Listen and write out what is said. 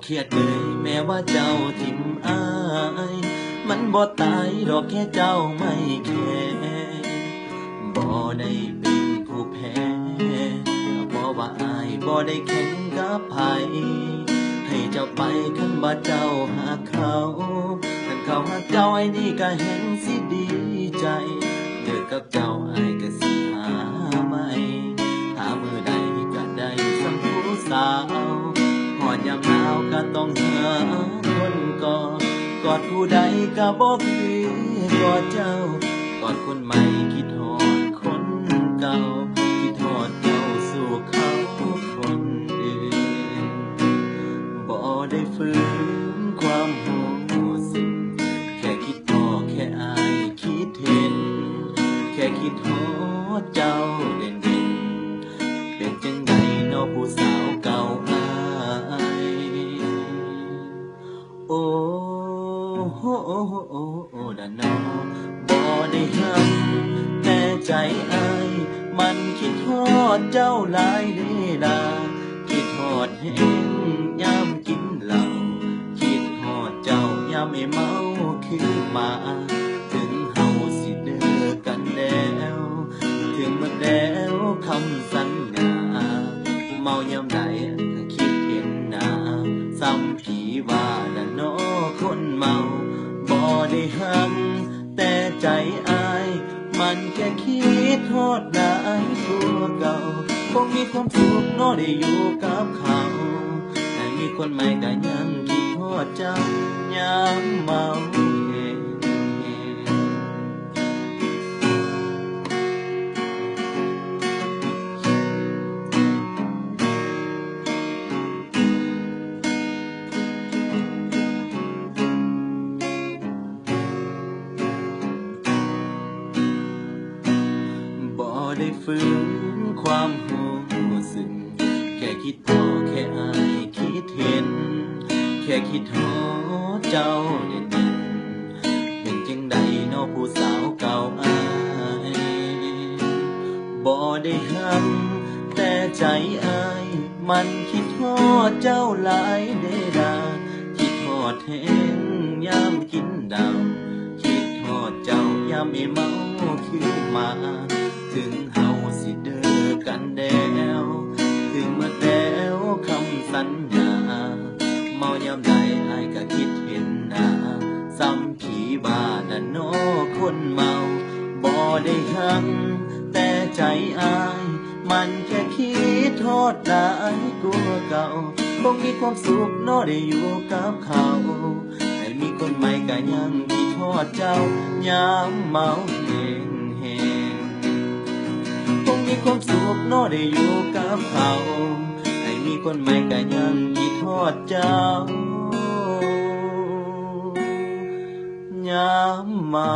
เครียดเลยแม้ว่าเจ้าทิมอายมันบ่ตายดอกแค่เจ้าไม่แคร์บ่ได้เป็นผู้แพ้เพราะว่าอายบ่ได้แข่งกับไผให้เจ้าไปคันบ่เจ้าหาเขาคันเขาหาเจ้าไอ้นี่ก็เห็นสิดีใจเลิกกับเจ้าอายก็สิหาใหม่หามือใดก็ได้สัมผู้สาวหอดยามหนาวก็ต้องหาคนกอดผู้ใดก็บ่คือกอดเจ้ากอดคนใหม่คิดฮอดคนเก่าคิดฮอดเจ้าสู่เขาคนอื่นบ่ได้ฝืนความรู้สึกแค่คิดพอแค่อายคิดเห็นแค่คิดฮอดเจ้าเด่นเป็นจังใดน้อผู้สาวเก่าอายโอ้โอ้ดานอบ่ได้หักแต่ใจอายมันคิดฮอดเจ้าหลายเด้ดาคิดฮอดแห้งยามกินเหล้าคิดฮอดเจ้ายามไม่เมาคือมาถึงเฮาสิเด้อกันแล้วถึงมันแล้วคำสัญญาเมายามใดก็คิดเห็นหน้าซ้ำผีว่าละเนาะคนเมาบ่ได้หักแต่ใจอายมันแค่คิดฮอดหลายตัวเก่าคงมีความสุขเนาะได้อยู่กับเขาแต่มีคนใหม่ก็ยังคิดฮอดเจ้ายามเมาบ่ได้ฝืนความรู้สึกแค่คิดพอแค่อายคิดเห็นแค่คิดฮอดเจ้าเด่นเป็นจังใดน้อผู้สาวเก่าอายบ่ได้หักแต่ใจอายมันคิดฮอดเจ้าหลายเด้ดาคิดฮอดแห้งยามกินดาวคิดฮอดเจ้ายามไม่เมาคือมาถึงเฮาสิเด้อกันแล้วถึงเมื่อแล้วคำสัญญาเมายามใดอายก็คิดเห็นหน้าซ้ำผีบ้าน่ะเนาะคนเมาบ่ได้หักแต่ใจอายมันแค่คิดทอดหลายกลัวเก่าคงมีความสุขเนาะได้อยู่กับเขาแต่มีคนใหม่ก็ยังคิดทอดเจ้ายามเมาแห้งคงมีความสุขเนาะได้อยู่กับเขาให้มีคนใหม่ก็ยังคิดทอดเจ้ายามเมา